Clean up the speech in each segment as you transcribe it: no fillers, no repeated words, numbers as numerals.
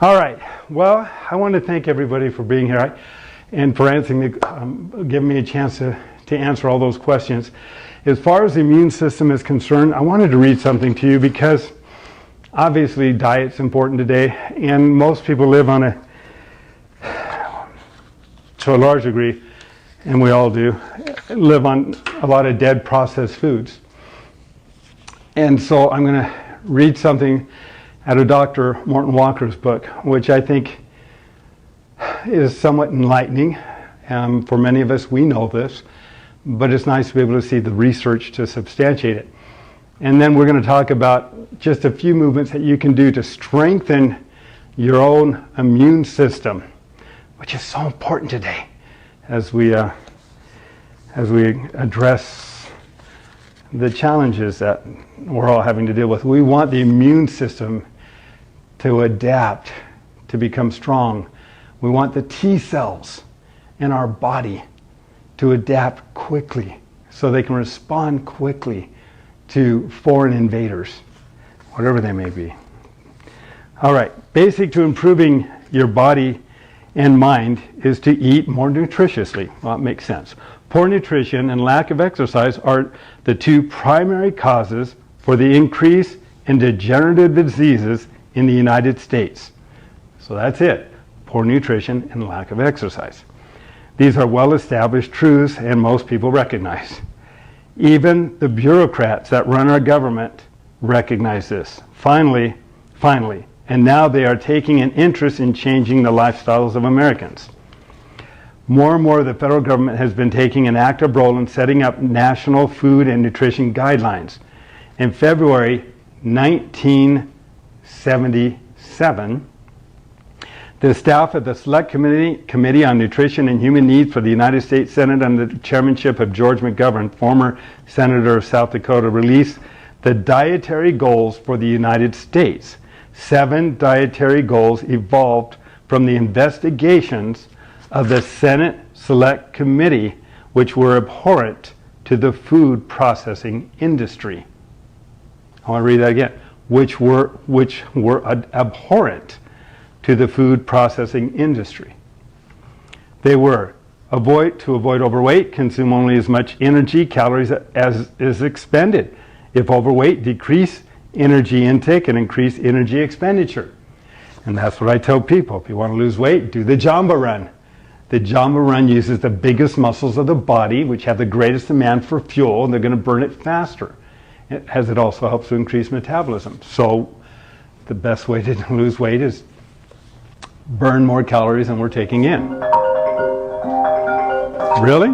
All right. Well, I want to thank everybody for being here and for giving me a chance to answer all those questions. As far as the immune system is concerned, I wanted to read something to you because obviously diet's important today, and most people live to a large degree, and we all do, live on a lot of dead processed foods. And so I'm going to read something out of Dr. Morton Walker's book, which I think is somewhat enlightening. For many of us, we know this, but it's nice to be able to see the research to substantiate it. And then we're going to talk about just a few movements that you can do to strengthen your own immune system, which is so important today as we address the challenges that we're all having to deal with. We want the immune system to adapt, to become strong. We want the T cells in our body to adapt quickly so they can respond quickly to foreign invaders, whatever they may be. All right, basic to improving your body and mind is to eat more nutritiously. Well, it makes sense. Poor nutrition and lack of exercise are the two primary causes for the increase in degenerative diseases in the United States. So that's it. Poor nutrition and lack of exercise. These are well-established truths and most people recognize. Even the bureaucrats that run our government recognize this. Finally, and now they are taking an interest in changing the lifestyles of Americans. More and more, the federal government has been taking an active role in setting up national food and nutrition guidelines. In February 1977, the staff of the Select Committee on Nutrition and Human Needs for the United States Senate under the chairmanship of George McGovern, former Senator of South Dakota, released the dietary goals for the United States. 7 dietary goals evolved from the investigations of the Senate Select Committee, which were abhorrent to the food processing industry. I want to read that again. Which were abhorrent to the food processing industry. They were to avoid overweight, consume only as much energy, calories as is expended. If overweight, decrease energy intake and increase energy expenditure. And that's what I tell people. If you want to lose weight, do the Jamba run. The Jamba run uses the biggest muscles of the body, which have the greatest demand for fuel, and they're going to burn it faster, as it also helps to increase metabolism. So the best way to lose weight is burn more calories than we're taking in. Really?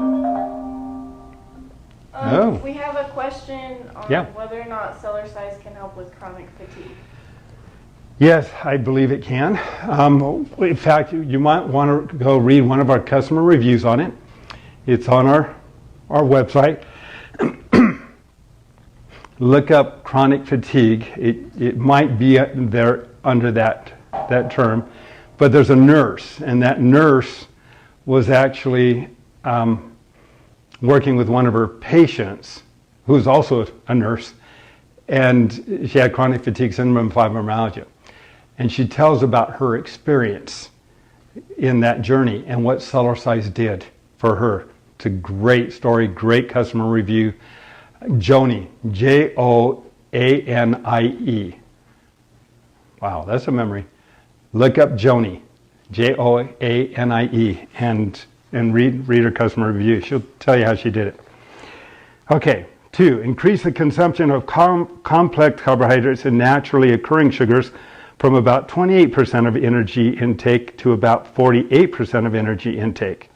No. We have a question on whether or not Cellercise can help with chronic fatigue. Yes, I believe it can. In fact, you might want to go read one of our customer reviews on it. It's on our website. Look up chronic fatigue. It might be there under that term. But there's a nurse, and that nurse was actually working with one of her patients, who's also a nurse, and she had chronic fatigue syndrome and fibromyalgia. And she tells about her experience in that journey and what Cellercise did for her. It's a great story, great customer review. Joni, Joanie. Wow, that's a memory. Look up Joni, Joanie, and read her customer review. She'll tell you how she did it. Okay, 2, increase the consumption of complex carbohydrates and naturally occurring sugars from about 28% of energy intake to about 48% of energy intake.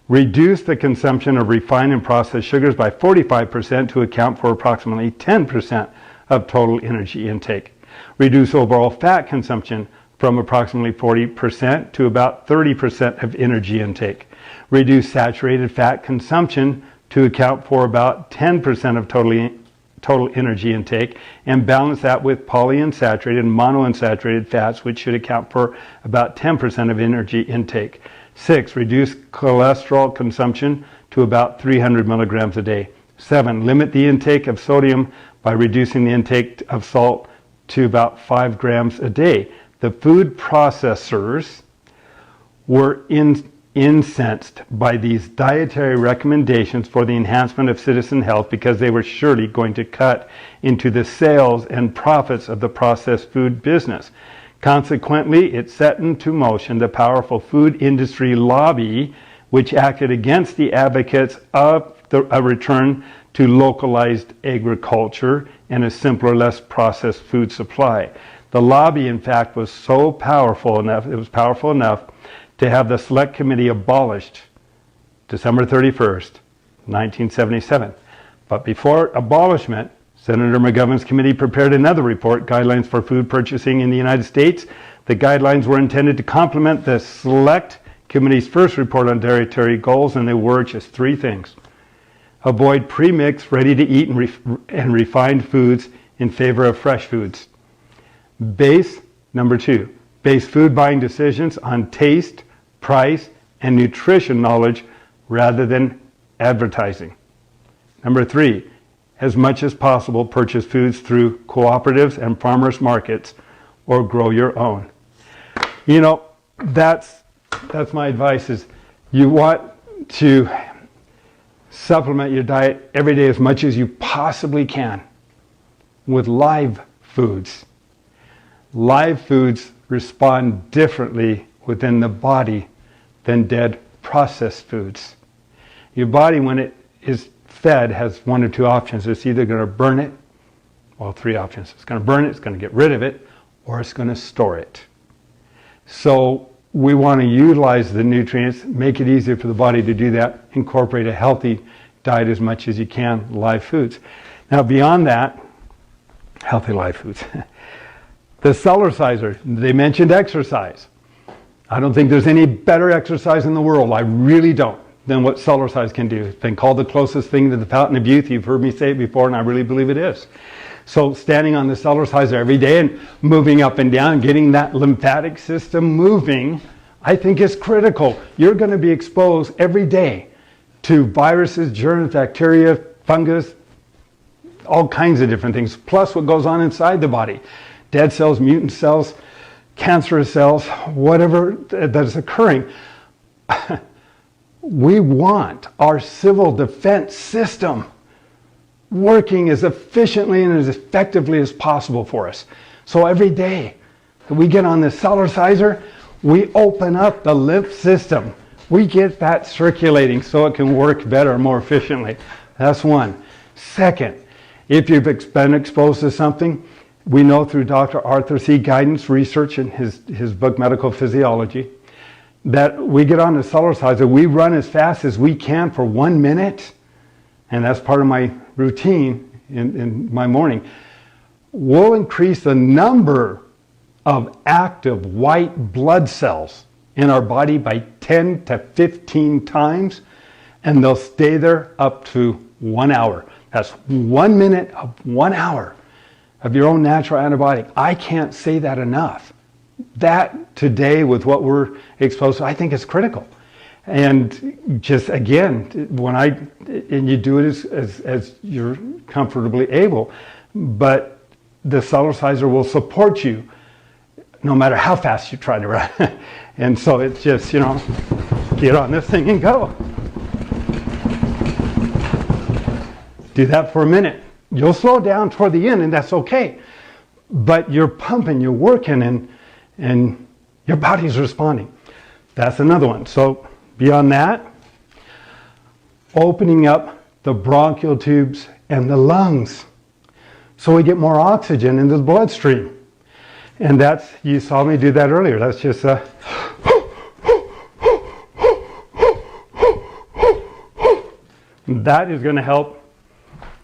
Reduce the consumption of refined and processed sugars by 45% to account for approximately 10% of total energy intake. Reduce overall fat consumption from approximately 40% to about 30% of energy intake. Reduce saturated fat consumption to account for about 10% of total energy intake, and balance that with polyunsaturated and monounsaturated fats, which should account for about 10% of energy intake. 6, reduce cholesterol consumption to about 300 milligrams a day. 7, limit the intake of sodium by reducing the intake of salt to about 5 grams a day. the food processors were incensed by these dietary recommendations for the enhancement of citizen health because they were surely going to cut into the sales and profits of the processed food business. Consequently, it set into motion the powerful food industry lobby, which acted against the advocates of a return to localized agriculture and a simpler, less processed food supply. The lobby, in fact, was so powerful enough, it was powerful enough to have the Select Committee abolished December 31st, 1977. But before abolishment, Senator McGovern's committee prepared another report, Guidelines for Food Purchasing in the United States. The guidelines were intended to complement the Select Committee's first report on dietary goals, and they were just three things. Avoid pre-mixed, ready-to-eat and refined foods in favor of fresh foods. Number two, base food buying decisions on taste, price, and nutrition knowledge rather than advertising. Number three, as much as possible, purchase foods through cooperatives and farmers markets or grow your own. You know, that's my advice is you want to supplement your diet every day as much as you possibly can with live foods. Live foods respond differently within the body than dead processed foods. Your body, when it is fed, has one or two options. It's either going to burn it, well, three options. It's going to burn it, it's going to get rid of it, or it's going to store it. So we want to utilize the nutrients, make it easier for the body to do that, incorporate a healthy diet as much as you can, live foods. Now beyond that, healthy live foods. The Cellerciser, they mentioned exercise. I don't think there's any better exercise in the world, I really don't, than what Cellercise can do. It's been called the closest thing to the fountain of youth. You've heard me say it before, and I really believe it is. So standing on the Cellerciser every day and moving up and down, getting that lymphatic system moving, I think is critical. You're going to be exposed every day to viruses, germs, bacteria, fungus, all kinds of different things, plus what goes on inside the body. Dead cells, mutant cells, cancerous cells, whatever that is occurring. We want our civil defense system working as efficiently and as effectively as possible for us. So every day that we get on the Cellerciser, we open up the lymph system. We get that circulating so it can work better, more efficiently. That's one. Second, if you've been exposed to something, we know through Dr. Arthur C. Guidance research in his book, Medical Physiology, that we get on the Cellerciser, we run as fast as we can for 1 minute, and that's part of my routine in my morning. We'll increase the number of active white blood cells in our body by 10 to 15 times, and they'll stay there up to 1 hour. That's 1 minute of 1 hour of your own natural antibiotic. I can't say that enough. That today, with what we're exposed to, I think is critical. And just again, and you do it as you're comfortably able, but the Cellerciser will support you no matter how fast you try to run. And so it's just, get on this thing and go. Do that for a minute. You'll slow down toward the end, and that's okay. But you're pumping, you're working, and your body's responding. That's another one. So beyond that, opening up the bronchial tubes and the lungs so we get more oxygen into the bloodstream. And that's, you saw me do that earlier. That's just that is going to help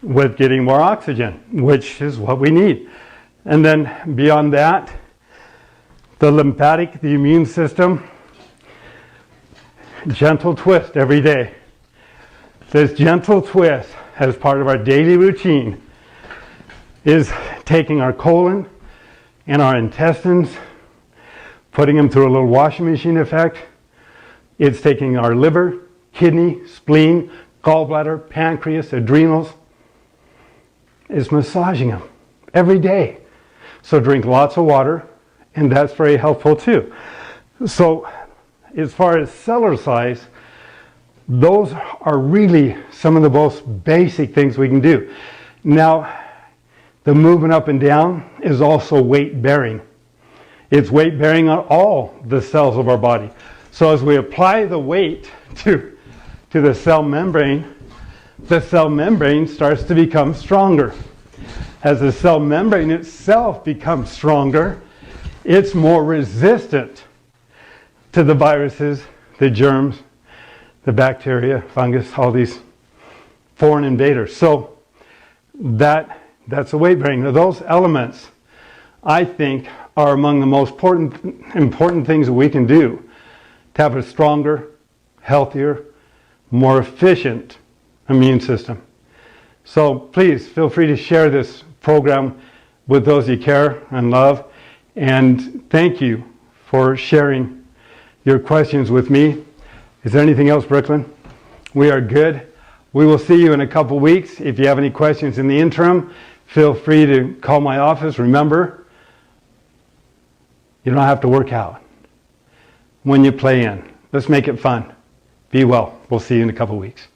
with getting more oxygen, which is what we need. And then beyond that, the lymphatic, the immune system, gentle twist every day. This gentle twist as part of our daily routine is taking our colon and our intestines, putting them through a little washing machine effect. It's taking our liver, kidney, spleen, gallbladder, pancreas, adrenals. It's massaging them every day. So drink lots of water and that's very helpful too. So as far as Cellercise, those are really some of the most basic things we can do. Now, the movement up and down is also weight bearing. It's weight bearing on all the cells of our body. So as we apply the weight to the cell membrane starts to become stronger. As the cell membrane itself becomes stronger, it's more resistant to the viruses, the germs, the bacteria, fungus, all these foreign invaders. So that's a weight bearing. Now, those elements, I think, are among the most important things that we can do to have a stronger, healthier, more efficient immune system. So please feel free to share this program with those you care and love. And thank you for sharing your questions with me. Is there anything else, Brooklyn? We are good. We will see you in a couple weeks. If you have any questions in the interim, feel free to call my office. Remember, you don't have to work out when you play in. Let's make it fun. Be well. We'll see you in a couple weeks.